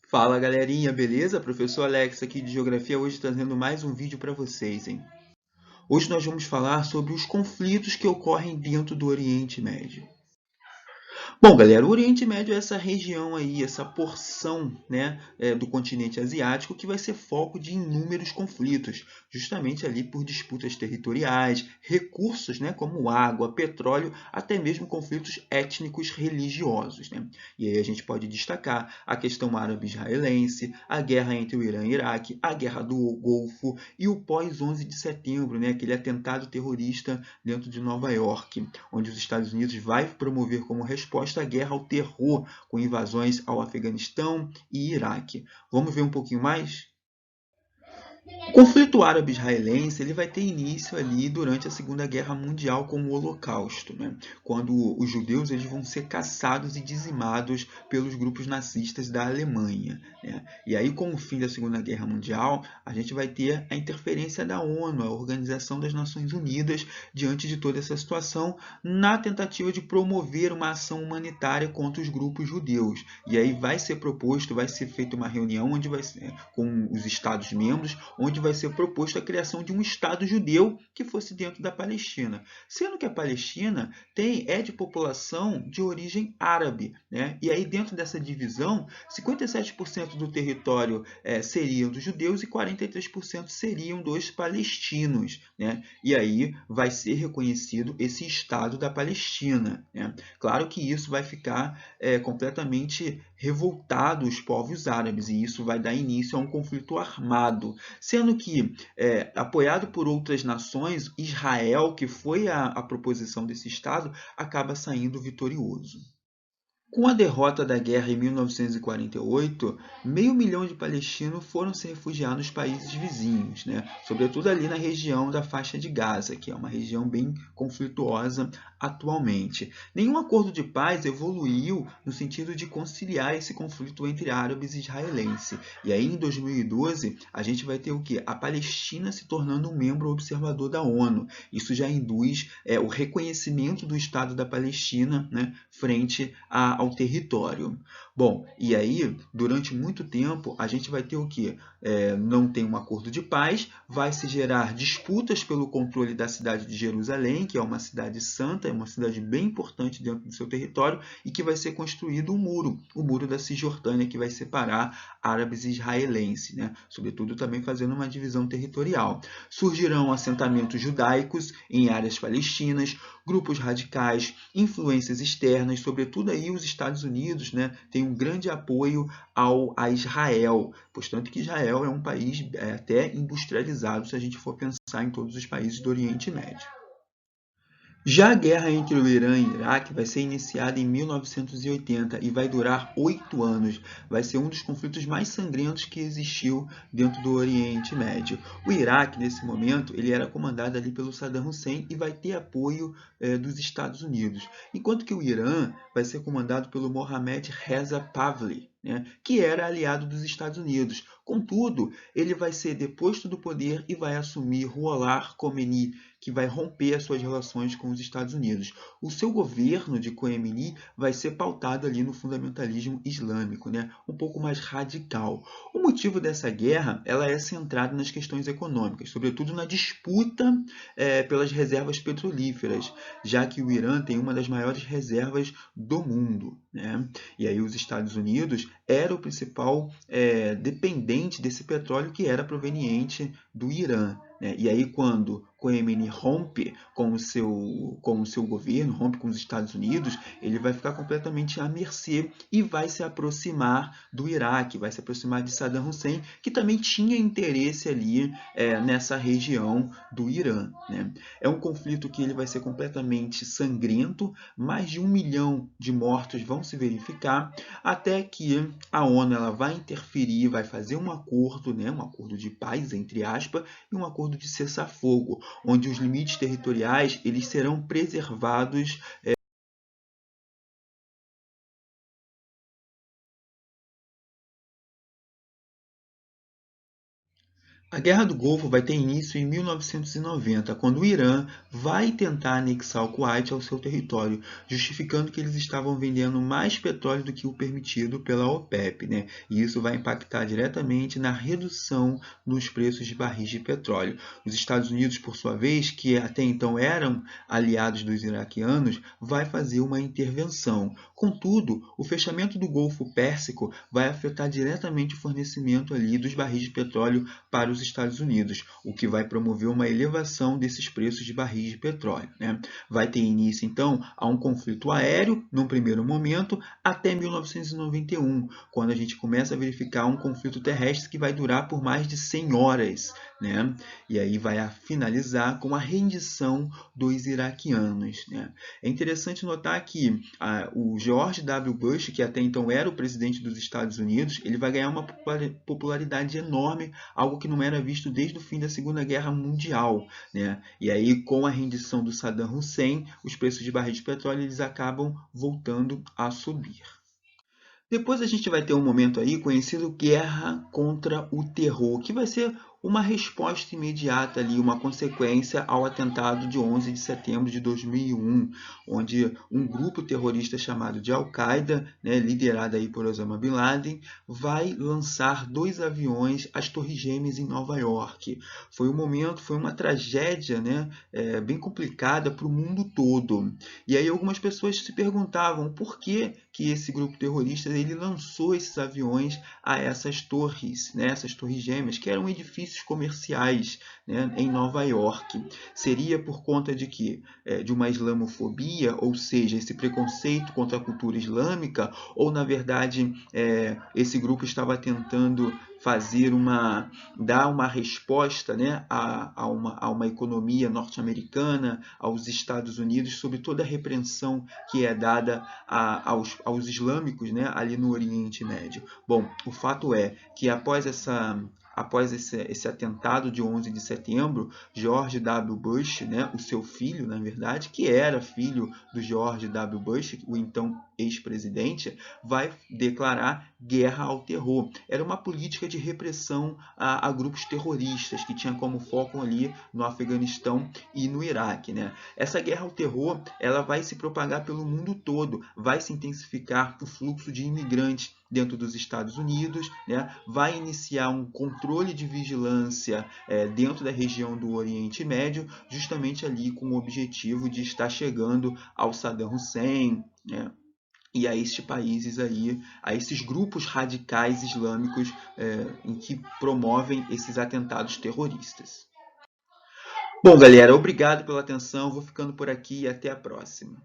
Fala galerinha, beleza? Professor Alex aqui de Geografia, hoje trazendo mais um vídeo para vocês, hein? Hoje nós vamos falar sobre os conflitos que ocorrem dentro do Oriente Médio. Bom, galera, o Oriente Médio é essa região aí, essa porção, né, do continente asiático que vai ser foco de inúmeros conflitos, justamente ali por disputas territoriais, recursos, né, como água, petróleo, até mesmo conflitos étnicos religiosos, né? E aí a gente pode destacar a questão árabe-israelense, a guerra entre o Irã e o Iraque, a guerra do Golfo e o pós-11 de setembro, né, aquele atentado terrorista dentro de Nova York, onde os Estados Unidos vai promover como resposta a guerra ao terror, com invasões ao Afeganistão e Iraque. Vamos ver um pouquinho mais? O conflito árabe-israelense ele vai ter início ali durante a Segunda Guerra Mundial com o Holocausto, né? Quando os judeus eles vão ser caçados e dizimados pelos grupos nazistas da Alemanha, né? E aí, com o fim da Segunda Guerra Mundial, a gente vai ter a interferência da ONU, a Organização das Nações Unidas, diante de toda essa situação, na tentativa de promover uma ação humanitária contra os grupos judeus. E aí vai ser proposto, vai ser feita uma reunião onde vai ser, com os Estados-membros, onde vai ser proposta a criação de um Estado judeu que fosse dentro da Palestina. Sendo que a Palestina é de população de origem árabe, né? E aí dentro dessa divisão, 57% do território seriam dos judeus e 43% seriam dos palestinos, né? E aí vai ser reconhecido esse Estado da Palestina, né? Claro que isso vai ficar completamente revoltado os povos árabes e isso vai dar início a um conflito armado, sendo que, apoiado por outras nações, Israel, que foi a proposição desse Estado, acaba saindo vitorioso. Com a derrota da guerra em 1948, meio milhão de palestinos foram se refugiar nos países vizinhos, né? Sobretudo ali na região da faixa de Gaza, que é uma região bem conflituosa atualmente. Nenhum acordo de paz evoluiu no sentido de conciliar esse conflito entre árabes e israelenses. E aí, em 2012, a gente vai ter o quê? A Palestina se tornando um membro observador da ONU. Isso já induz o reconhecimento do Estado da Palestina, né, frente ao território. Bom, e aí, durante muito tempo, a gente vai ter o quê? Não tem um acordo de paz, vai se gerar disputas pelo controle da cidade de Jerusalém, que é uma cidade santa, é uma cidade bem importante dentro do seu território, e que vai ser construído um muro, o muro da Cisjordânia, que vai separar árabes e israelenses, né? Sobretudo também fazendo uma divisão territorial. Surgirão assentamentos judaicos em áreas palestinas, grupos radicais, influências externas, sobretudo aí os Estados Unidos, né, tem um grande apoio a Israel, pois tanto que Israel é um país até industrializado se a gente for pensar em todos os países do Oriente Médio. Já a guerra entre o Irã e o Iraque vai ser iniciada em 1980 e vai durar 8 anos. Vai ser um dos conflitos mais sangrentos que existiu dentro do Oriente Médio. O Iraque, nesse momento, ele era comandado ali pelo Saddam Hussein e vai ter apoio dos Estados Unidos. Enquanto que o Irã vai ser comandado pelo Mohammad Reza Pahlavi, né, que era aliado dos Estados Unidos. Contudo, ele vai ser deposto do poder e vai assumir Ruhollah Khomeini, que vai romper as suas relações com os Estados Unidos. O seu governo de Khomeini vai ser pautado ali no fundamentalismo islâmico, né? Um pouco mais radical. O motivo dessa guerra ela é centrada nas questões econômicas, sobretudo na disputa pelas reservas petrolíferas, já que o Irã tem uma das maiores reservas do mundo, né? E aí os Estados Unidos era o principal dependente desse petróleo que era proveniente do Irã, né? E aí quando Khomeini rompe com o seu governo, rompe com os Estados Unidos, ele vai ficar completamente à mercê e vai se aproximar do Iraque, vai se aproximar de Saddam Hussein, que também tinha interesse ali nessa região do Irã, né? É um conflito que ele vai ser completamente sangrento, mais de 1 milhão de mortos vão se verificar, até que a ONU ela vai interferir, vai fazer um acordo, né, um acordo de paz, entre aspas, e um acordo de cessar-fogo, onde os limites territoriais eles serão preservados. A Guerra do Golfo vai ter início em 1990, quando o Irã vai tentar anexar o Kuwait ao seu território, justificando que eles estavam vendendo mais petróleo do que o permitido pela OPEP, né? E isso vai impactar diretamente na redução nos preços de barris de petróleo. Os Estados Unidos, por sua vez, que até então eram aliados dos iraquianos, vai fazer uma intervenção. Contudo, o fechamento do Golfo Pérsico vai afetar diretamente o fornecimento ali dos barris de petróleo para os Estados Unidos, o que vai promover uma elevação desses preços de barris de petróleo, né? Vai ter início, então, a um conflito aéreo, num primeiro momento, até 1991, quando a gente começa a verificar um conflito terrestre que vai durar por mais de 100 horas, né? E aí vai finalizar com a rendição dos iraquianos, né? É interessante notar que o George W. Bush, que até então era o presidente dos Estados Unidos, ele vai ganhar uma popularidade enorme, algo que não era visto desde o fim da Segunda Guerra Mundial, né? E aí, com a rendição do Saddam Hussein, os preços de barris de petróleo eles acabam voltando a subir. Depois a gente vai ter um momento aí conhecido Guerra contra o Terror, que vai ser uma resposta imediata ali, uma consequência ao atentado de 11 de setembro de 2001, onde um grupo terrorista chamado de Al-Qaeda, né, liderado aí por Osama Bin Laden, vai lançar 2 aviões às Torres Gêmeas em Nova York. Foi um momento, foi uma tragédia, né, bem complicada para o mundo todo. E aí algumas pessoas se perguntavam por que esse grupo terrorista ele lançou esses aviões a essas torres, né, essas torres gêmeas, que eram edifícios comerciais, né, em Nova York. Seria por conta de quê? De uma islamofobia, ou seja, esse preconceito contra a cultura islâmica, ou na verdade esse grupo estava tentando dar uma resposta, né, a uma economia norte-americana, aos Estados Unidos, sobre toda a repreensão que é dada aos islâmicos, né, ali no Oriente Médio. Bom, o fato é que após esse atentado de 11 de setembro, George W. Bush, né, o seu filho, na verdade, que era filho do George W. Bush, o então ex-presidente, vai declarar guerra ao terror. Era uma política de repressão a grupos terroristas, que tinha como foco ali no Afeganistão e no Iraque, né? Essa guerra ao terror ela vai se propagar pelo mundo todo, vai se intensificar o fluxo de imigrantes dentro dos Estados Unidos, né? Vai iniciar um controle de vigilância dentro da região do Oriente Médio, justamente ali com o objetivo de estar chegando ao Saddam Hussein, né? E a estes países aí, a esses grupos radicais islâmicos em que promovem esses atentados terroristas. Bom, galera, obrigado pela atenção, vou ficando por aqui e até a próxima.